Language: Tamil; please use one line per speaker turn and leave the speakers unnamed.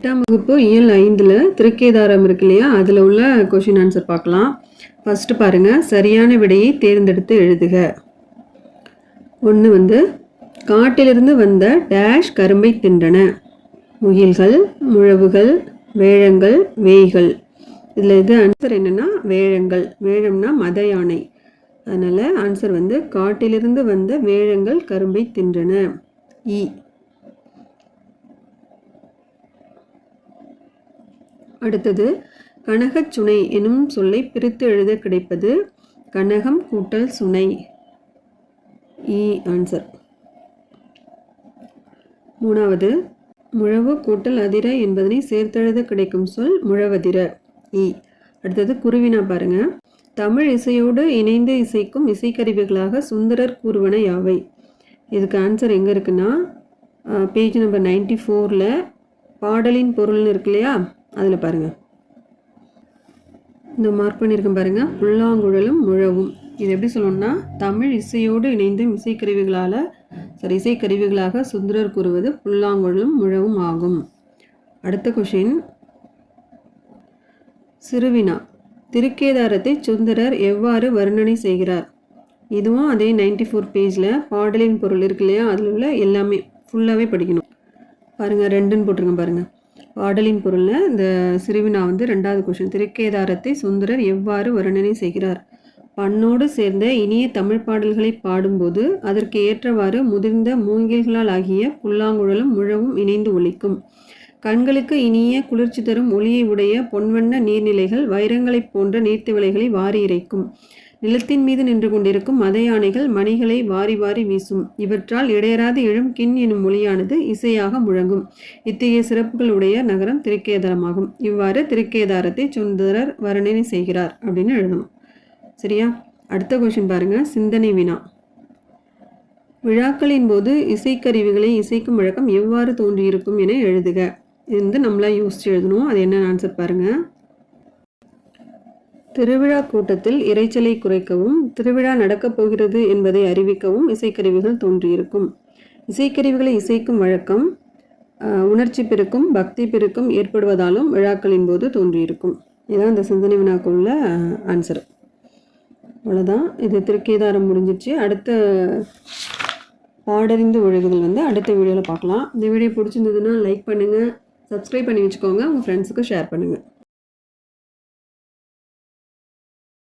8ஆம் வகுப்பு இயல் 5ல் திருக்கேதாரம் இருக்கு இல்லையா, அதில் உள்ள கொஷின் ஆன்சர் பார்க்கலாம். ஃபஸ்ட்டு பாருங்கள், சரியான விடையை தேர்ந்தெடுத்து எழுதுக. ஒன்று காட்டிலிருந்து வந்த டேஷ் கரும்பை தின்றன. முகில்கள், முழவுகள், வேழங்கள், வேய்கள். இதில் இது ஆன்சர் என்னென்னா வேழங்கள். வேழம்னா மத யானை. அதனால் ஆன்சர் காட்டிலிருந்து வந்த வேழங்கள் கரும்பை தின்றன. இ. அடுத்தது கனகச் சுனை எனும் சொல்லை பிரித்து எழுத கிடைப்பது கனகம் கூட்டல் சுனை. இ ஆன்சர். மூணாவது முழவு கூட்டல் அதிர என்பதனை சேர்த்தெழுத கிடைக்கும் சொல் முழவதிர. இ. அடுத்தது குருவினா பாருங்க. தமிழ் இசையோடு இணைந்து இசைக்கும் இசைக்கருவிகளாக சுந்தரர் கூறுவன யாவை? இதுக்கு ஆன்சர் எங்கே இருக்குன்னா பேஜ் நம்பர் 94ல் பாடலின் பொருள்னு இருக்கு இல்லையா, அதில் பாருங்கள். இந்த மார்க் பண்ணியிருக்கேன் பாருங்கள், புல்லாங்குழலும் முழவும். இது எப்படி சொல்லணும்னா தமிழ் இசையோடு இணைந்தும் இசைக்கருவிகளாக சுந்தரர் கூறுவது புல்லாங்குழலும் முழவும் ஆகும். அடுத்த கொஷின் சிறுவினா. திருக்கேதாரத்தை சுந்தரர் எவ்வாறு வர்ணனை செய்கிறார்? இதுவும் அதே 94 பேஜில் பாடலின் பொருள் இருக்கு இல்லையா, அதில் உள்ள எல்லாமே ஃபுல்லாகவே படிக்கணும். பாருங்கள், 2ன்னு போட்டிருக்கேன் பாருங்கள். பாடலின் பொருளில் இந்த சிறுவினா 2வது கொஷின். திருக்கேதாரத்தை சுந்தரர் எவ்வாறு வர்ணனை செய்கிறார்? பண்ணோடு சேர்ந்த இனிய தமிழ் பாடல்களை பாடும்போது அதற்கு ஏற்றவாறு முதிர்ந்த மூங்கில்களால் ஆகிய புல்லாங்குழலும் முழவும் இணைந்து ஒலிக்கும். கண்களுக்கு இனிய குளிர்ச்சி தரும் ஒளியை உடைய பொன்வண்ண நீர்நிலைகள் வைரங்களைப் போன்ற நீர்த்திவளைகளை வாரி இறைக்கும். நிலத்தின் மீது நின்று கொண்டிருக்கும் மத யானைகள் மணிகளை வாரி வாரி வீசும். இவற்றால் இடையராது எழும் கின் எனும் மொழியானது இசையாக முழங்கும். இத்தகைய சிறப்புகள் உடைய நகரம் திருக்கேதாரமாகும். இவ்வாறு திருக்கேதாரத்தை சுந்தரர் வர்ணனை செய்கிறார் அப்படின்னு எழுதணும். சரியா? அடுத்த கொஷின் பாருங்க, சிந்தனை வினா. விழாக்களின் போது இசைக்கருவிகளை இசைக்கும் வழக்கம் எவ்வாறு தோன்றியிருக்கும் என எழுதுக. இது நம்மளா யோசிச்சு எழுதணும். அது என்ன ஆன்சர் பாருங்க. திருவிழா கூட்டத்தில் இரைச்சலை குறைக்கவும் திருவிழா நடக்கப் போகிறது என்பதை அறிவிக்கவும் இசைக்கருவிகள் தோன்றியிருக்கும். இசைக்கருவிகளை இசைக்கும் வழக்கம் உணர்ச்சி பெருக்கும் பக்தி பெருக்கும் ஏற்படுவதாலும் விழாக்களின் போது தோன்றியிருக்கும். இதுதான் இந்த சிந்தனை வினாக்குள்ள ஆன்சர். அவ்வளோதான். இது திருக்கேதாரம் முடிஞ்சிச்சு. அடுத்த பாடறிந்து ஒழுகுதல் அடுத்த வீடியோவில் பார்க்கலாம். இந்த வீடியோ பிடிச்சிருந்ததுன்னா லைக் பண்ணுங்கள், சப்ஸ்கிரைப் பண்ணி வச்சுக்கோங்க, உங்கள் ஃப்ரெண்ட்ஸுக்கு ஷேர் பண்ணுங்கள்.